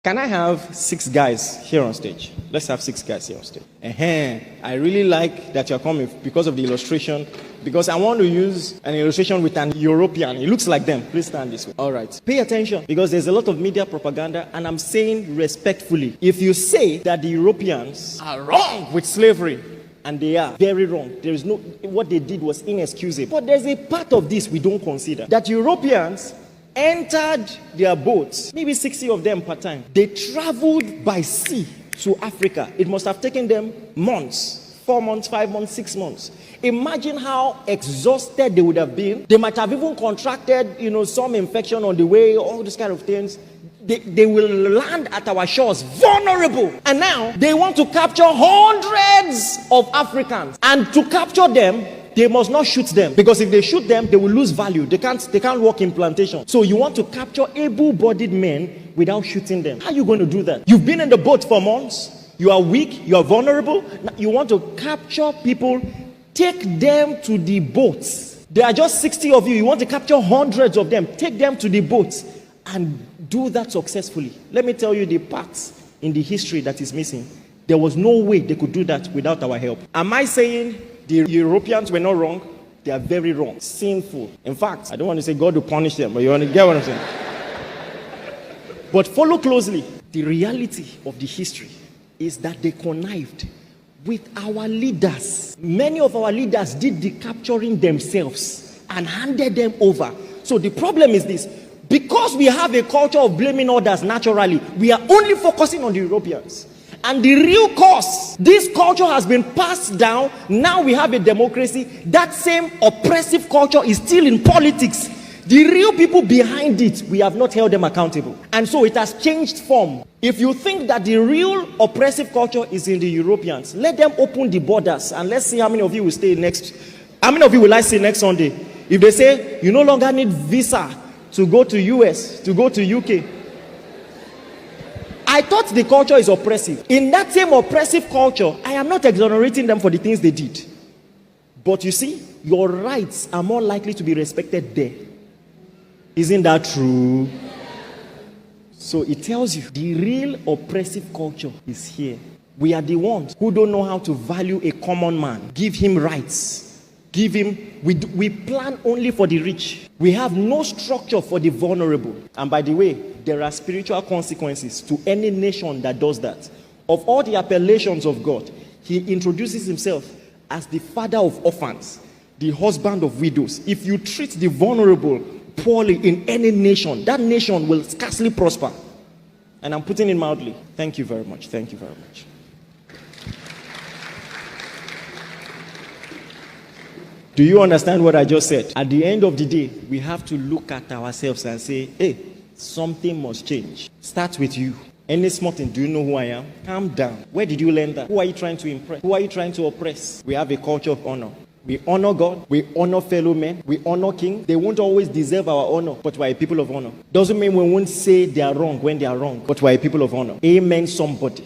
Can I have 6 guys here on stage? Let's have 6 guys here on stage. I really like that you're coming because of the illustration, because I want to use an illustration with an European. It looks like them. Please stand this way. All right. Pay attention, because there's a lot of media propaganda, and I'm saying respectfully, if you say that the Europeans are wrong with slavery, and they are very wrong. There is no, what they did was inexcusable. But there's a part of this we don't consider, that Europeans entered their boats, maybe 60 of them per time. They traveled by sea to Africa. It must have taken them months, 4 months, 5 months, 6 months. Imagine how exhausted they would have been. They might have even contracted, some infection on the way, all these kind of things. They will land at our shores vulnerable. And now they want to capture hundreds of Africans. And to capture them, they must not shoot them, because if they shoot them, they will lose value. They can't work in plantation. So you want to capture able-bodied men without shooting them. How are you going to do that? You've been in the boat for months. You are weak. You are vulnerable. Now you want to capture people, take them to the boats. There are just 60 of you. You want to capture hundreds of them. Take them to the boats and do that successfully. Let me tell you the parts in the history that is missing. There was no way they could do that without our help. Am I saying the Europeans were not wrong? They are very wrong, sinful. In fact, I don't want to say God will punish them, but you want to get what I'm saying. But follow closely. The reality of the history is that they connived with our leaders. Many of our leaders did the capturing themselves and handed them over. So the problem is this. Because we have a culture of blaming others naturally, we are only focusing on the Europeans. And the real cause, this culture has been passed down. Now we have a democracy. That same oppressive culture is still in politics. The real people behind it, we have not held them accountable. And so it has changed form. If you think that the real oppressive culture is in the Europeans, let them open the borders and let's see how many of you will stay next. How many of you will I see next Sunday? If they say you no longer need visa to go to US, to go to UK. I thought the culture is oppressive. In that same oppressive culture, I am not exonerating them for the things they did. But you see, your rights are more likely to be respected there. Isn't that true? So it tells you the real oppressive culture is here. We are the ones who don't know how to value a common man. Give him rights. Give him, we plan only for the rich. We have no structure for the vulnerable. And by the way, there are spiritual consequences to any nation that does that. Of all the appellations of God, he introduces himself as the father of orphans, the husband of widows. If you treat the vulnerable poorly in any nation, that nation will scarcely prosper. And I'm putting it mildly. Thank you very much. Thank you very much. Do you understand what I just said? At the end of the day, we have to look at ourselves and say, hey, something must change. Start with you. Any small thing, do you know who I am? Calm down. Where did you learn that? Who are you trying to impress? Who are you trying to oppress? We have a culture of honor. We honor God. We honor fellow men. We honor kings. They won't always deserve our honor, but we're a people of honor. Doesn't mean we won't say they are wrong when they are wrong, but we're a people of honor. Amen, somebody.